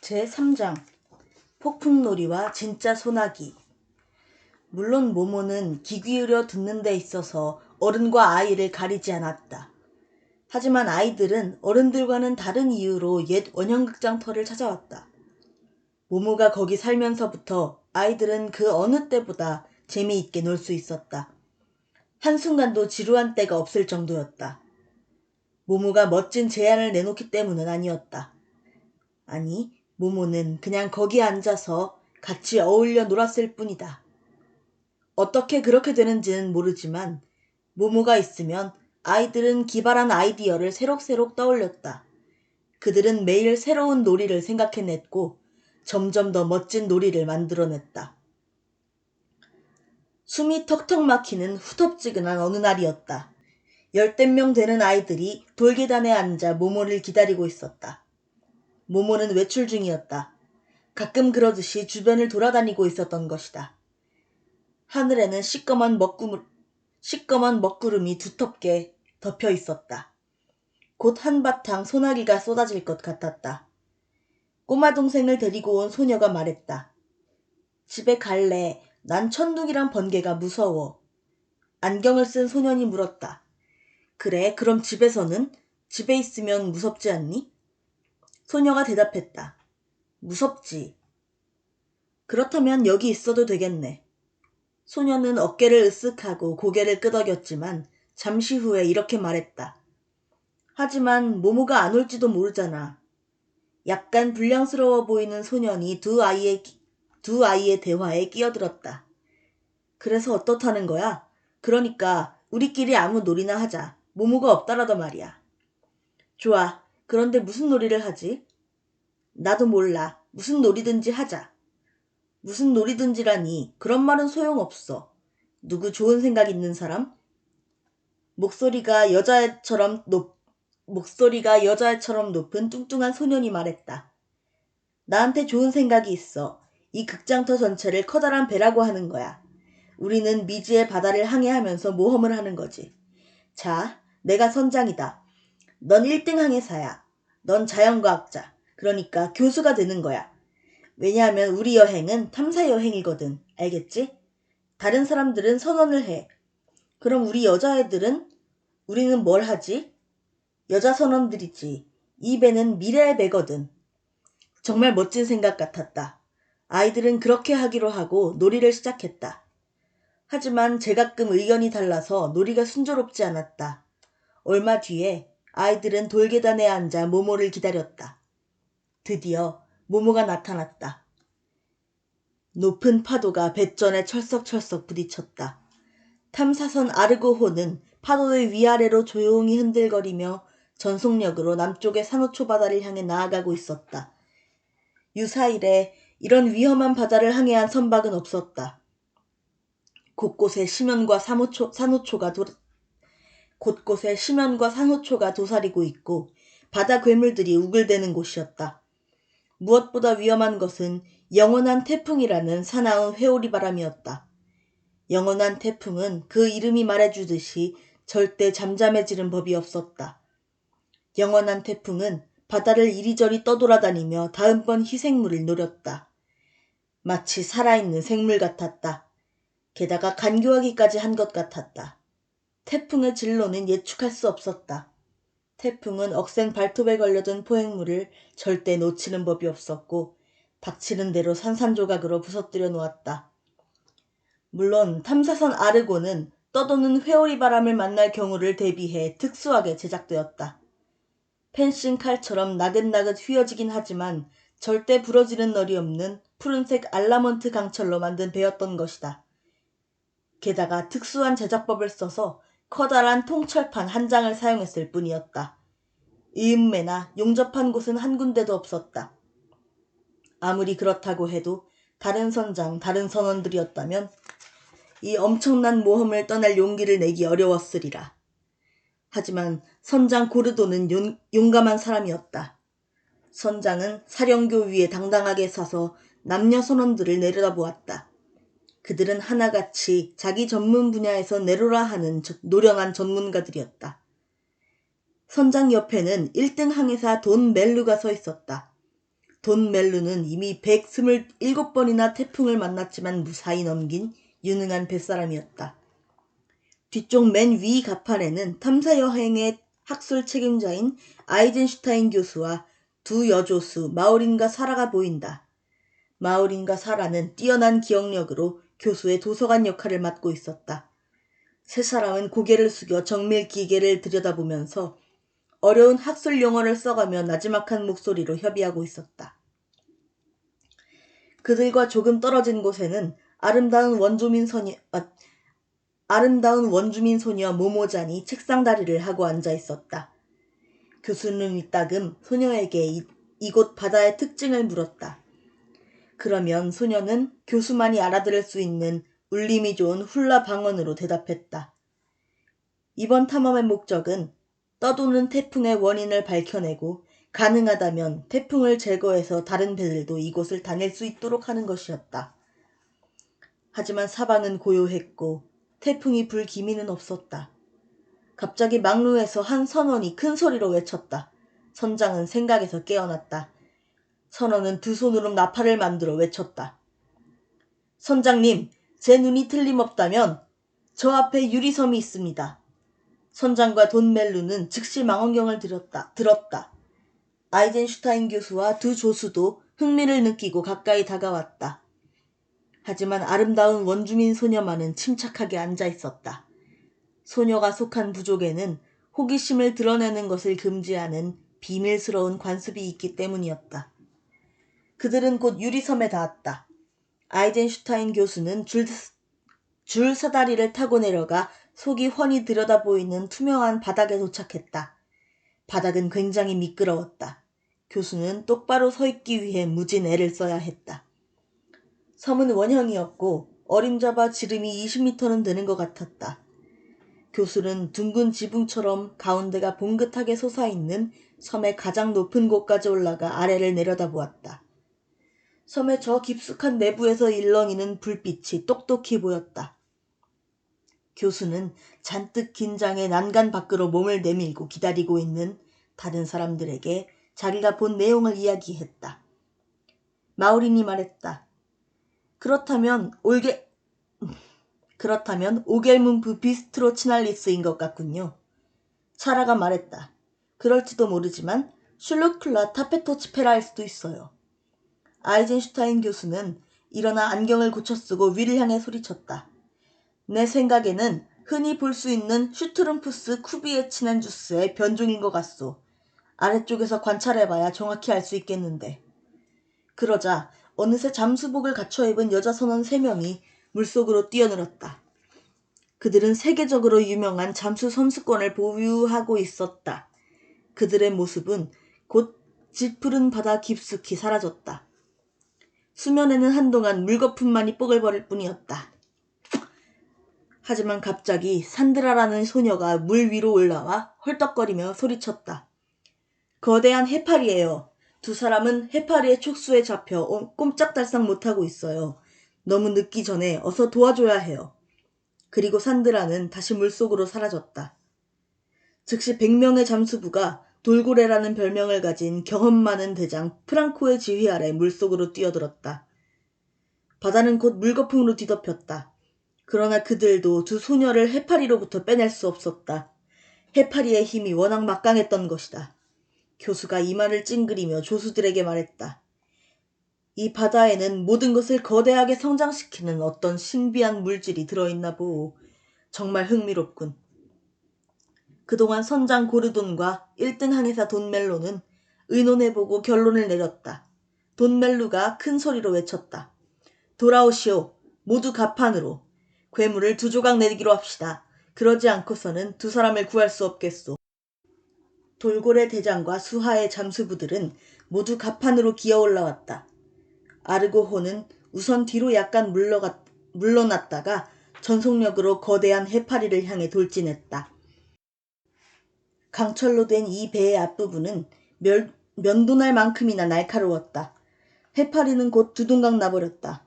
제3장 폭풍놀이와 진짜 소나기. 물론 모모는 귀 기울여 듣는 데 있어서 어른과 아이를 가리지 않았다. 하지만 아이들은 어른들과는 다른 이유로 옛 원형극장터를 찾아왔다. 모모가 거기 살면서부터 아이들은 그 어느 때보다 재미있게 놀 수 있었다. 한순간도 지루한 때가 없을 정도였다. 모모가 멋진 제안을 내놓기 때문은 아니었다. 아니, 모모는 그냥 거기 앉아서 같이 어울려 놀았을 뿐이다. 어떻게 그렇게 되는지는 모르지만 모모가 있으면 아이들은 기발한 아이디어를 새록새록 떠올렸다. 그들은 매일 새로운 놀이를 생각해냈고 점점 더 멋진 놀이를 만들어냈다. 숨이 턱턱 막히는 후덥지근한 어느 날이었다. 10명 되는 아이들이 돌계단에 앉아 모모를 기다리고 있었다. 모모는 외출 중이었다. 가끔 그러듯이 주변을 돌아다니고 있었던 것이다. 하늘에는 시꺼먼 먹구름이 두텁게 덮여 있었다. 곧 한바탕 소나기가 쏟아질 것 같았다. 꼬마 동생을 데리고 온 소녀가 말했다. 집에 갈래. 난 천둥이랑 번개가 무서워. 안경을 쓴 소년이 물었다. 그래, 그럼 집에서는? 집에 있으면 무섭지 않니? 소녀가 대답했다. 무섭지. 그렇다면 여기 있어도 되겠네. 소녀는 어깨를 으쓱하고 고개를 끄덕였지만 잠시 후에 이렇게 말했다. 하지만 모모가 안 올지도 모르잖아. 약간 불량스러워 보이는 소년이 두 아이의 대화에 끼어들었다. 그래서 어떻다는 거야? 그러니까 우리끼리 아무 놀이나 하자. 모모가 없더라도 말이야. 좋아. 그런데 무슨 놀이를 하지? 나도 몰라. 무슨 놀이든지 하자. 무슨 놀이든지라니. 그런 말은 소용없어. 누구 좋은 생각 있는 사람? 목소리가 여자애처럼 높은 뚱뚱한 소년이 말했다. 나한테 좋은 생각이 있어. 이 극장터 전체를 커다란 배라고 하는 거야. 우리는 미지의 바다를 항해하면서 모험을 하는 거지. 자, 내가 선장이다. 넌 1등 항해사야. 넌 자연과학자. 그러니까 교수가 되는 거야. 왜냐하면 우리 여행은 탐사 여행이거든. 알겠지? 다른 사람들은 선원을 해. 그럼 우리는 뭘 하지? 여자 선원들이지. 이 배는 미래의 배거든. 정말 멋진 생각 같았다. 아이들은 그렇게 하기로 하고 놀이를 시작했다. 하지만 제가끔 의견이 달라서 놀이가 순조롭지 않았다. 얼마 뒤에 아이들은 돌계단에 앉아 모모를 기다렸다. 드디어 모모가 나타났다. 높은 파도가 뱃전에 철썩철썩 부딪혔다. 탐사선 아르고호는 파도의 위아래로 조용히 흔들거리며 전속력으로 남쪽의 산호초 바다를 향해 나아가고 있었다. 유사일에 이런 위험한 바다를 항해한 선박은 없었다. 곳곳에 심연과 산호초가 도사리고 있고 바다 괴물들이 우글대는 곳이었다. 무엇보다 위험한 것은 영원한 태풍이라는 사나운 회오리 바람이었다. 영원한 태풍은 그 이름이 말해주듯이 절대 잠잠해지는 법이 없었다. 영원한 태풍은 바다를 이리저리 떠돌아다니며 다음번 희생물을 노렸다. 마치 살아있는 생물 같았다. 게다가 간교하기까지 한 것 같았다. 태풍의 진로는 예측할 수 없었다. 태풍은 억센 발톱에 걸려든 포획물을 절대 놓치는 법이 없었고 닥치는 대로 산산조각으로 부서뜨려 놓았다. 물론 탐사선 아르고는 떠도는 회오리 바람을 만날 경우를 대비해 특수하게 제작되었다. 펜싱 칼처럼 나긋나긋 휘어지긴 하지만 절대 부러지는 널이 없는 푸른색 알라몬트 강철로 만든 배였던 것이다. 게다가 특수한 제작법을 써서 커다란 통철판 한 장을 사용했을 뿐이었다. 이음매나 용접한 곳은 한 군데도 없었다. 아무리 그렇다고 해도 다른 선원들이었다면 이 엄청난 모험을 떠날 용기를 내기 어려웠으리라. 하지만 선장 고르도는 용감한 사람이었다. 선장은 사령교 위에 당당하게 서서 남녀 선원들을 내려다보았다. 그들은 하나같이 자기 전문 분야에서 내로라 하는 노련한 전문가들이었다. 선장 옆에는 1등 항해사 돈 멜루가 서 있었다. 돈 멜루는 이미 127번이나 태풍을 만났지만 무사히 넘긴 유능한 뱃사람이었다. 뒤쪽 맨 위 가판에는 탐사 여행의 학술 책임자인 아이젠슈타인 교수와 두 여조수 마우린과 사라가 보인다. 마우린과 사라는 뛰어난 기억력으로 교수의 도서관 역할을 맡고 있었다. 세 사람은 고개를 숙여 정밀 기계를 들여다보면서 어려운 학술 용어를 써가며 나지막한 목소리로 협의하고 있었다. 그들과 조금 떨어진 곳에는 아름다운 원주민 소녀 모모잔이 책상 다리를 하고 앉아 있었다. 교수는 이따금 소녀에게 이곳 바다의 특징을 물었다. 그러면 소녀는 교수만이 알아들을 수 있는 울림이 좋은 훌라 방언으로 대답했다. 이번 탐험의 목적은 떠도는 태풍의 원인을 밝혀내고 가능하다면 태풍을 제거해서 다른 배들도 이곳을 다닐 수 있도록 하는 것이었다. 하지만 사방은 고요했고 태풍이 불 기미는 없었다. 갑자기 막루에서 한 선원이 큰 소리로 외쳤다. 선장은 생각에서 깨어났다. 선원은 두 손으로 나팔을 만들어 외쳤다. 선장님, 제 눈이 틀림없다면 저 앞에 유리섬이 있습니다. 선장과 돈 멜루는 즉시 망원경을 들었다. 아이젠슈타인 교수와 두 조수도 흥미를 느끼고 가까이 다가왔다. 하지만 아름다운 원주민 소녀만은 침착하게 앉아 있었다. 소녀가 속한 부족에는 호기심을 드러내는 것을 금지하는 비밀스러운 관습이 있기 때문이었다. 그들은 곧 유리섬에 닿았다. 아이젠슈타인 교수는 줄 사다리를 타고 내려가 속이 훤히 들여다보이는 투명한 바닥에 도착했다. 바닥은 굉장히 미끄러웠다. 교수는 똑바로 서 있기 위해 무진 애를 써야 했다. 섬은 원형이었고 어림잡아 지름이 20m는 되는 것 같았다. 교수는 둥근 지붕처럼 가운데가 봉긋하게 솟아있는 섬의 가장 높은 곳까지 올라가 아래를 내려다보았다. 섬의 저 깊숙한 내부에서 일렁이는 불빛이 똑똑히 보였다. 교수는 잔뜩 긴장해 난간 밖으로 몸을 내밀고 기다리고 있는 다른 사람들에게 자기가 본 내용을 이야기했다. 마우린이 말했다. 그렇다면 오겔문프 비스트로 치날리스인 것 같군요. 사라가 말했다. 그럴지도 모르지만 슐루클라 타페토치페라일 수도 있어요. 아이젠슈타인 교수는 일어나 안경을 고쳐 쓰고 위를 향해 소리쳤다. 내 생각에는 흔히 볼 수 있는 슈트룸푸스 쿠비에치넨주스의 변종인 것 같소. 아래쪽에서 관찰해봐야 정확히 알 수 있겠는데. 그러자 어느새 잠수복을 갖춰 입은 여자 선원 3명이 물속으로 뛰어들었다. 그들은 세계적으로 유명한 잠수 선수권을 보유하고 있었다. 그들의 모습은 곧 짙푸른 바다 깊숙이 사라졌다. 수면에는 한동안 물거품만이 뽀글거릴 뿐이었다. 하지만 갑자기 산드라라는 소녀가 물 위로 올라와 헐떡거리며 소리쳤다. 거대한 해파리예요. 두 사람은 해파리의 촉수에 잡혀 꼼짝달싹 못하고 있어요. 너무 늦기 전에 어서 도와줘야 해요. 그리고 산드라는 다시 물속으로 사라졌다. 즉시 100명의 잠수부가 돌고래라는 별명을 가진 경험 많은 대장 프랑코의 지휘 아래 물속으로 뛰어들었다. 바다는 곧 물거품으로 뒤덮였다. 그러나 그들도 두 소녀를 해파리로부터 빼낼 수 없었다. 해파리의 힘이 워낙 막강했던 것이다. 교수가 이마를 찡그리며 조수들에게 말했다. 이 바다에는 모든 것을 거대하게 성장시키는 어떤 신비한 물질이 들어있나 보오. 정말 흥미롭군. 그동안 선장 고르돈과 1등 항해사 돈 멜로는 의논해보고 결론을 내렸다. 돈 멜루가 큰 소리로 외쳤다. 돌아오시오. 모두 갑판으로. 괴물을 2조각 내기로 합시다. 그러지 않고서는 두 사람을 구할 수 없겠소. 돌고래 대장과 수하의 잠수부들은 모두 갑판으로 기어 올라왔다. 아르고호는 우선 뒤로 약간 물러났다가 전속력으로 거대한 해파리를 향해 돌진했다. 강철로 된 이 배의 앞부분은 면도날만큼이나 날카로웠다. 해파리는 곧 두동강 나버렸다.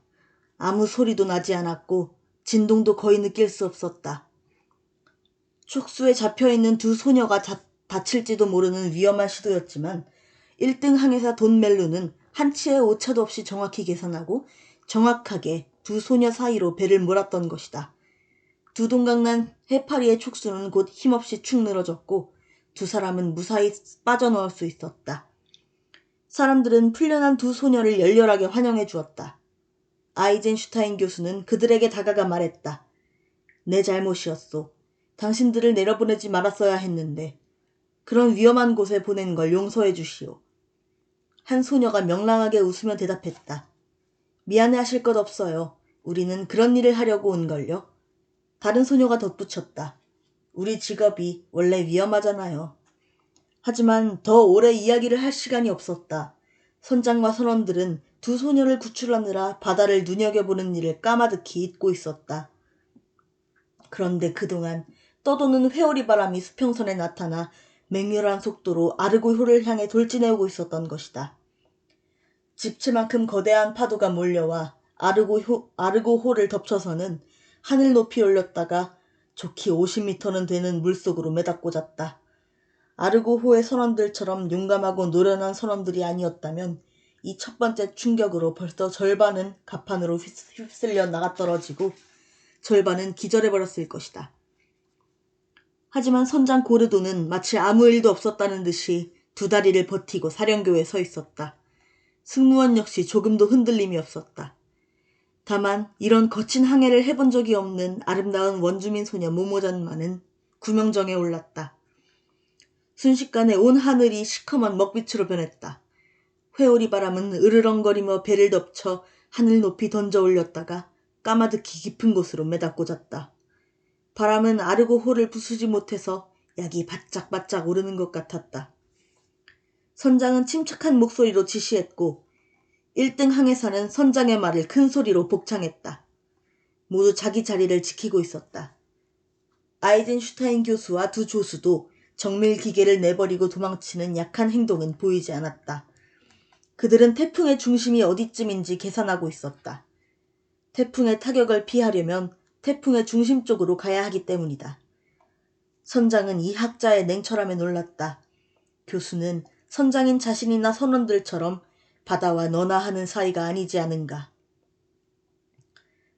아무 소리도 나지 않았고 진동도 거의 느낄 수 없었다. 촉수에 잡혀있는 두 소녀가 다칠지도 모르는 위험한 시도였지만 1등 항해사 돈 멜루는 한치의 오차도 없이 정확히 계산하고 정확하게 두 소녀 사이로 배를 몰았던 것이다. 두 동강난 해파리의 촉수는 곧 힘없이 축 늘어졌고 두 사람은 무사히 빠져나올 수 있었다. 사람들은 풀려난 두 소녀를 열렬하게 환영해 주었다. 아이젠슈타인 교수는 그들에게 다가가 말했다. 내 잘못이었소. 당신들을 내려보내지 말았어야 했는데 그런 위험한 곳에 보낸 걸 용서해 주시오. 한 소녀가 명랑하게 웃으며 대답했다. 미안해하실 것 없어요. 우리는 그런 일을 하려고 온걸요. 다른 소녀가 덧붙였다. 우리 직업이 원래 위험하잖아요. 하지만 더 오래 이야기를 할 시간이 없었다. 선장과 선원들은 두 소녀를 구출하느라 바다를 눈여겨보는 일을 까마득히 잊고 있었다. 그런데 그동안 떠도는 회오리 바람이 수평선에 나타나 맹렬한 속도로 아르고호를 향해 돌진해오고 있었던 것이다. 집채만큼 거대한 파도가 몰려와 아르고호를 덮쳐서는 하늘 높이 올렸다가 좋기 50m는 되는 물속으로 매닫고잤다. 아르고호의 선원들처럼 용감하고 노련한 선원들이 아니었다면 이 첫 번째 충격으로 벌써 절반은 갑판으로 휩쓸려 나가떨어지고 절반은 기절해버렸을 것이다. 하지만 선장 고르도는 마치 아무 일도 없었다는 듯이 두 다리를 버티고 사령교에 서 있었다. 승무원 역시 조금도 흔들림이 없었다. 다만 이런 거친 항해를 해본 적이 없는 아름다운 원주민 소녀 모모잔만은 구명정에 올랐다. 순식간에 온 하늘이 시커먼 먹빛으로 변했다. 회오리 바람은 으르렁거리며 배를 덮쳐 하늘 높이 던져 올렸다가 까마득히 깊은 곳으로 매닫고잤다. 바람은 아르고호를 부수지 못해서 약이 바짝바짝 오르는 것 같았다. 선장은 침착한 목소리로 지시했고 1등 항해사는 선장의 말을 큰 소리로 복창했다. 모두 자기 자리를 지키고 있었다. 아이젠슈타인 교수와 두 조수도 정밀 기계를 내버리고 도망치는 약한 행동은 보이지 않았다. 그들은 태풍의 중심이 어디쯤인지 계산하고 있었다. 태풍의 타격을 피하려면 태풍의 중심 쪽으로 가야 하기 때문이다. 선장은 이 학자의 냉철함에 놀랐다. 교수는 선장인 자신이나 선원들처럼 바다와 너나 하는 사이가 아니지 않은가.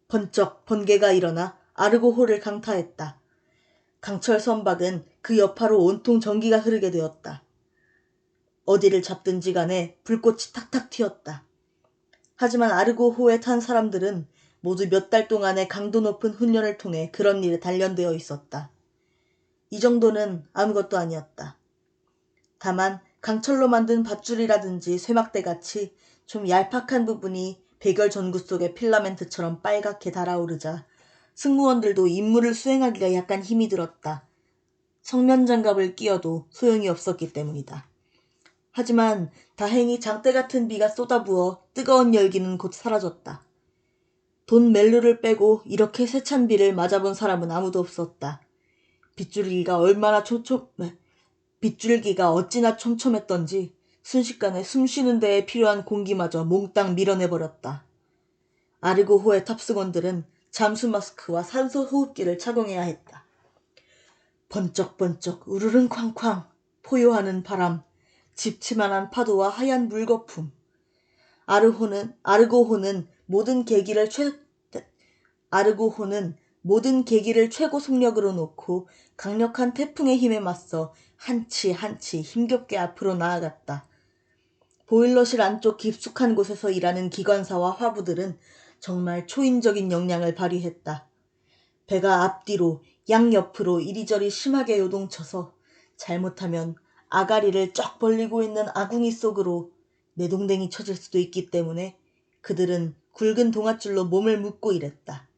번쩍 번개가 일어나 아르고호를 강타했다. 강철 선박은 그 여파로 온통 전기가 흐르게 되었다. 어디를 잡든지 간에 불꽃이 탁탁 튀었다. 하지만 아르고호에 탄 사람들은 모두 몇 달 동안의 강도 높은 훈련을 통해 그런 일에 단련되어 있었다. 이 정도는 아무것도 아니었다. 다만 강철로 만든 밧줄이라든지 쇠막대같이 좀 얄팍한 부분이 백열 전구 속의 필라멘트처럼 빨갛게 달아오르자 승무원들도 임무를 수행하기가 약간 힘이 들었다. 성면장갑을 끼어도 소용이 없었기 때문이다. 하지만 다행히 장대 같은 비가 쏟아부어 뜨거운 열기는 곧 사라졌다. 돈 멜루를 빼고 이렇게 세찬 비를 맞아본 사람은 아무도 없었다. 빗줄기가 어찌나 촘촘했던지 순식간에 숨쉬는 데에 필요한 공기마저 몽땅 밀어내버렸다. 아르고호의 탑승원들은 잠수 마스크와 산소 호흡기를 착용해야 했다. 번쩍번쩍 우르릉 쾅쾅 포효하는 바람, 집치만한 파도와 하얀 물거품. 아르고호는 모든 계기를 최고 속력으로 놓고 강력한 태풍의 힘에 맞서 한치 한치 힘겹게 앞으로 나아갔다. 보일러실 안쪽 깊숙한 곳에서 일하는 기관사와 화부들은 정말 초인적인 역량을 발휘했다. 배가 앞뒤로 양옆으로 이리저리 심하게 요동쳐서 잘못하면 아가리를 쩍 벌리고 있는 아궁이 속으로 내동댕이 쳐질 수도 있기 때문에 그들은 굵은 동아줄로 몸을 묶고 일했다.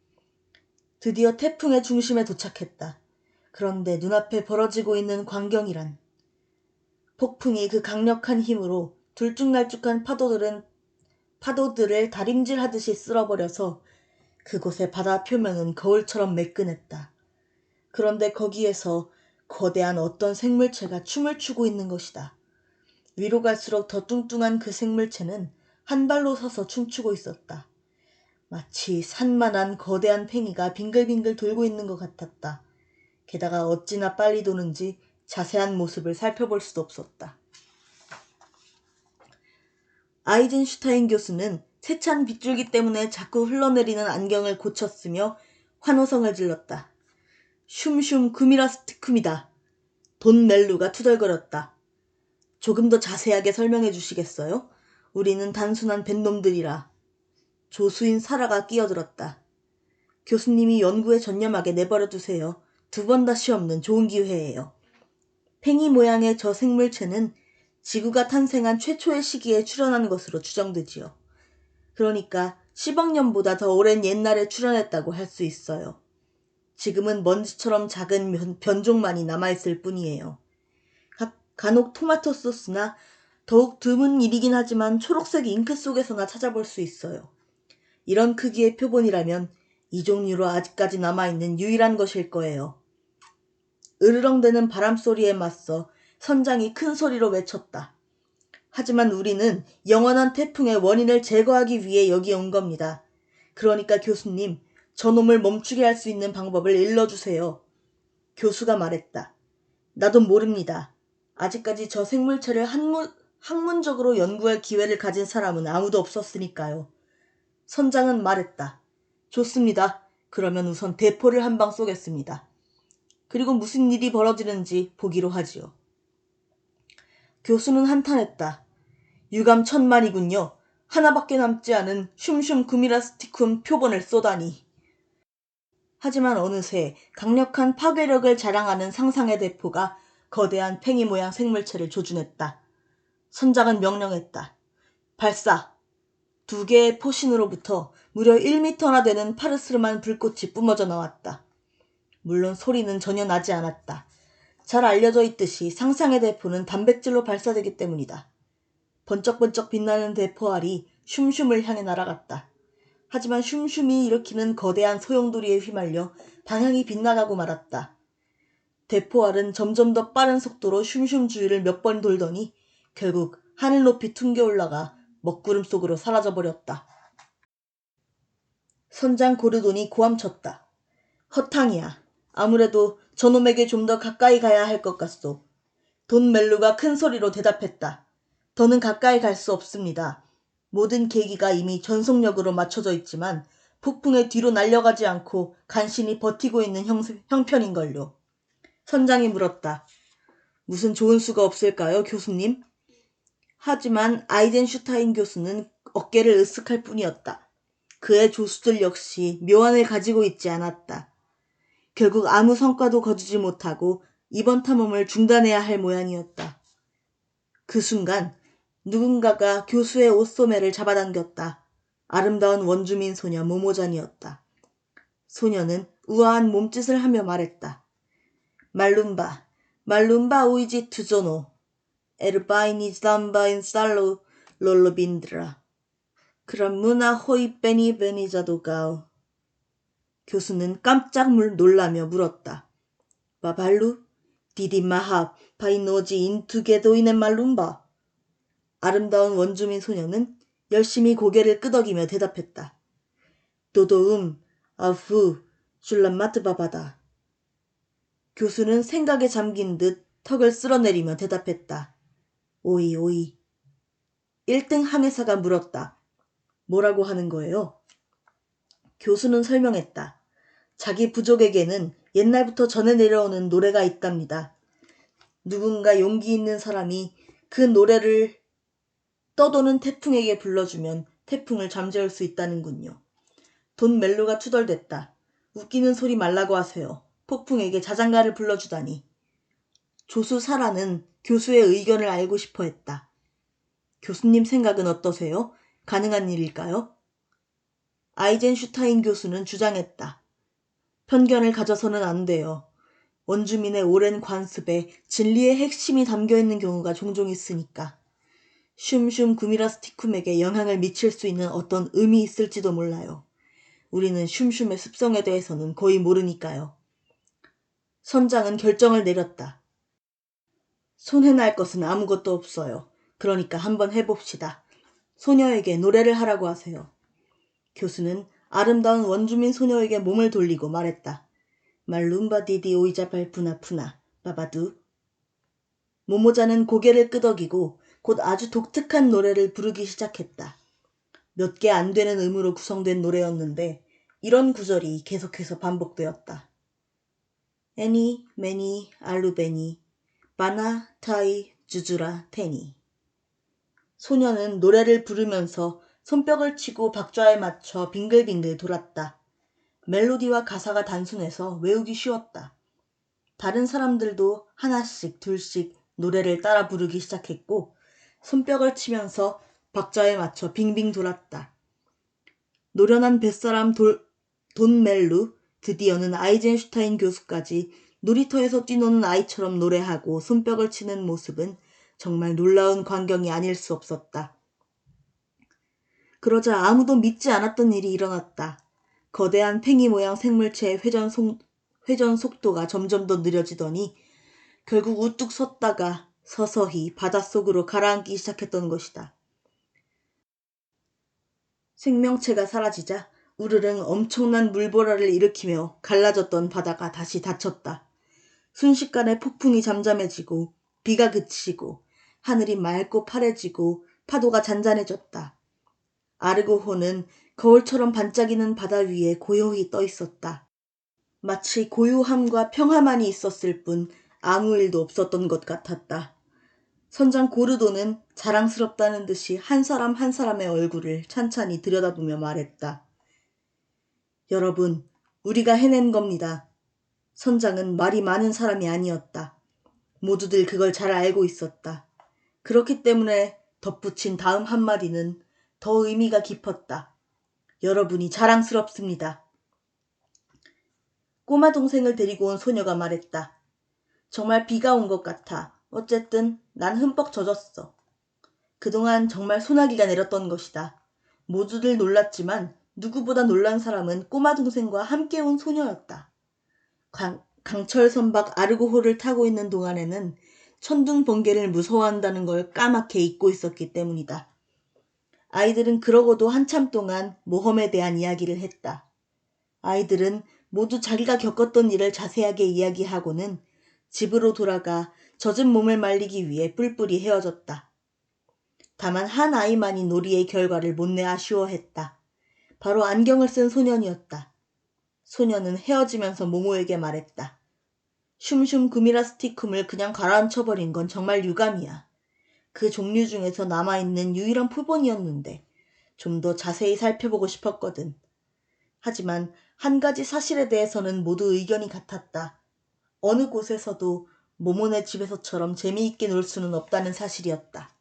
드디어 태풍의 중심에 도착했다. 그런데 눈앞에 벌어지고 있는 광경이란. 폭풍이 그 강력한 힘으로 들쭉날쭉한 파도들을 다림질하듯이 쓸어버려서 그곳의 바다 표면은 거울처럼 매끈했다. 그런데 거기에서 거대한 어떤 생물체가 춤을 추고 있는 것이다. 위로 갈수록 더 뚱뚱한 그 생물체는 한 발로 서서 춤추고 있었다. 마치 산만한 거대한 팽이가 빙글빙글 돌고 있는 것 같았다. 게다가 어찌나 빨리 도는지 자세한 모습을 살펴볼 수도 없었다. 아이젠슈타인 교수는 세찬 빗줄기 때문에 자꾸 흘러내리는 안경을 고쳤으며 환호성을 질렀다. 슘슘 구미라스티쿰이다. 돈 멜루가 투덜거렸다. 조금 더 자세하게 설명해 주시겠어요? 우리는 단순한 뱃놈들이라. 조수인 사라가 끼어들었다. 교수님이 연구에 전념하게 내버려 두세요. 2번 다시 없는 좋은 기회예요. 팽이 모양의 저 생물체는 지구가 탄생한 최초의 시기에 출현한 것으로 추정되지요. 그러니까 10억 년보다 더 오랜 옛날에 출현했다고 할 수 있어요. 지금은 먼지처럼 작은 변종만이 남아있을 뿐이에요. 간혹 토마토 소스나 더욱 드문 일이긴 하지만 초록색 잉크 속에서나 찾아볼 수 있어요. 이런 크기의 표본이라면 이 종류로 아직까지 남아있는 유일한 것일 거예요. 으르렁대는 바람소리에 맞서 선장이 큰 소리로 외쳤다. 하지만 우리는 영원한 태풍의 원인을 제거하기 위해 여기 온 겁니다. 그러니까 교수님, 저놈을 멈추게 할 수 있는 방법을 일러주세요. 교수가 말했다. 나도 모릅니다. 아직까지 저 생물체를 학문적으로 연구할 기회를 가진 사람은 아무도 없었으니까요. 선장은 말했다. 좋습니다. 그러면 우선 대포를 한 방 쏘겠습니다. 그리고 무슨 일이 벌어지는지 보기로 하지요. 교수는 한탄했다. 유감천만이군요. 하나밖에 남지 않은 슘슘 구미라스티쿰 표본을 쏘다니. 하지만 어느새 강력한 파괴력을 자랑하는 상상의 대포가 거대한 팽이 모양 생물체를 조준했다. 선장은 명령했다. 발사! 2개의 포신으로부터 무려 1미터나 되는 파르스름한 불꽃이 뿜어져 나왔다. 물론 소리는 전혀 나지 않았다. 잘 알려져 있듯이 상상의 대포는 단백질로 발사되기 때문이다. 번쩍번쩍 빛나는 대포알이 슘슘을 향해 날아갔다. 하지만 슘슘이 일으키는 거대한 소용돌이에 휘말려 방향이 빗나가고 말았다. 대포알은 점점 더 빠른 속도로 슘슘 주위를 몇 번 돌더니 결국 하늘 높이 퉁겨 올라가 먹구름 속으로 사라져버렸다. 선장 고르돈이 고함쳤다. 허탕이야. 아무래도 저놈에게 좀 더 가까이 가야 할 것 같소. 돈 멜루가 큰 소리로 대답했다. 더는 가까이 갈 수 없습니다. 모든 계기가 이미 전속력으로 맞춰져 있지만 폭풍의 뒤로 날려가지 않고 간신히 버티고 있는 형편인걸요. 선장이 물었다. 무슨 좋은 수가 없을까요, 교수님? 하지만 아이젠슈타인 교수는 어깨를 으쓱할 뿐이었다. 그의 조수들 역시 묘안을 가지고 있지 않았다. 결국 아무 성과도 거두지 못하고 이번 탐험을 중단해야 할 모양이었다. 그 순간 누군가가 교수의 옷소매를 잡아당겼다. 아름다운 원주민 소녀 모모잔이었다. 소녀는 우아한 몸짓을 하며 말했다. 말룸바 우이지 투조노 에르바이니 잠바인 살로 롤로빈드라 그럼 문화 호이 베니 베니자도가오. 교수는 깜짝 놀라며 물었다. 바발루? 디디마하 바이노지 인투게도이넨 말룸바. 아름다운 원주민 소녀는 열심히 고개를 끄덕이며 대답했다. 도도음 아후 줄란마트바바다. 교수는 생각에 잠긴 듯 턱을 쓸어내리며 대답했다. 오이 오이. 1등 항해사가 물었다. 뭐라고 하는 거예요? 교수는 설명했다. 자기 부족에게는 옛날부터 전해 내려오는 노래가 있답니다. 누군가 용기 있는 사람이 그 노래를 떠도는 태풍에게 불러주면 태풍을 잠재울 수 있다는군요. 돈 멜로가 투덜댔다. 웃기는 소리 말라고 하세요. 폭풍에게 자장가를 불러주다니. 조수 사라는 교수의 의견을 알고 싶어 했다. 교수님 생각은 어떠세요? 가능한 일일까요? 아이젠슈타인 교수는 주장했다. 편견을 가져서는 안 돼요. 원주민의 오랜 관습에 진리의 핵심이 담겨있는 경우가 종종 있으니까. 슘슘 구미라스티쿰에게 영향을 미칠 수 있는 어떤 음이 있을지도 몰라요. 우리는 슘슘의 습성에 대해서는 거의 모르니까요. 선장은 결정을 내렸다. 손해날 것은 아무것도 없어요. 그러니까 한번 해봅시다. 소녀에게 노래를 하라고 하세요. 교수는 아름다운 원주민 소녀에게 몸을 돌리고 말했다. 말룸바 디디 오이자 발푸나 푸나 바바두. 모모자는 고개를 끄덕이고 곧 아주 독특한 노래를 부르기 시작했다. 몇 개 안 되는 음으로 구성된 노래였는데 이런 구절이 계속해서 반복되었다. 애니, 매니, 알루베니, 바나, 타이, 주주라, 테니. 소녀는 노래를 부르면서 손뼉을 치고 박자에 맞춰 빙글빙글 돌았다. 멜로디와 가사가 단순해서 외우기 쉬웠다. 다른 사람들도 하나씩 둘씩 노래를 따라 부르기 시작했고 손뼉을 치면서 박자에 맞춰 빙빙 돌았다. 노련한 뱃사람 돈 멜루, 드디어는 아이젠슈타인 교수까지 놀이터에서 뛰노는 아이처럼 노래하고 손뼉을 치는 모습은 정말 놀라운 광경이 아닐 수 없었다. 그러자 아무도 믿지 않았던 일이 일어났다. 거대한 팽이 모양 생물체의 회전 속도가 점점 더 느려지더니 결국 우뚝 섰다가 서서히 바닷속으로 가라앉기 시작했던 것이다. 생명체가 사라지자 우르릉 엄청난 물보라를 일으키며 갈라졌던 바다가 다시 닫혔다. 순식간에 폭풍이 잠잠해지고 비가 그치고 하늘이 맑고 파래지고 파도가 잔잔해졌다. 아르고호는 거울처럼 반짝이는 바다 위에 고요히 떠 있었다. 마치 고요함과 평화만이 있었을 뿐 아무 일도 없었던 것 같았다. 선장 고르도는 자랑스럽다는 듯이 한 사람 한 사람의 얼굴을 찬찬히 들여다보며 말했다. 여러분, 우리가 해낸 겁니다. 선장은 말이 많은 사람이 아니었다. 모두들 그걸 잘 알고 있었다. 그렇기 때문에 덧붙인 다음 한마디는 더 의미가 깊었다. 여러분이 자랑스럽습니다. 꼬마 동생을 데리고 온 소녀가 말했다. 정말 비가 온 것 같아. 어쨌든 난 흠뻑 젖었어. 그동안 정말 소나기가 내렸던 것이다. 모두들 놀랐지만 누구보다 놀란 사람은 꼬마 동생과 함께 온 소녀였다. 강철 선박 아르고호를 타고 있는 동안에는 천둥 번개를 무서워한다는 걸 까맣게 잊고 있었기 때문이다. 아이들은 그러고도 한참 동안 모험에 대한 이야기를 했다. 아이들은 모두 자기가 겪었던 일을 자세하게 이야기하고는 집으로 돌아가 젖은 몸을 말리기 위해 뿔뿔이 헤어졌다. 다만 한 아이만이 놀이의 결과를 못내 아쉬워했다. 바로 안경을 쓴 소년이었다. 소년은 헤어지면서 모모에게 말했다. 슘슘 구미라스티쿰을 그냥 가라앉혀버린 건 정말 유감이야. 그 종류 중에서 남아있는 유일한 표본이었는데 좀 더 자세히 살펴보고 싶었거든. 하지만 한 가지 사실에 대해서는 모두 의견이 같았다. 어느 곳에서도 모모네 집에서처럼 재미있게 놀 수는 없다는 사실이었다.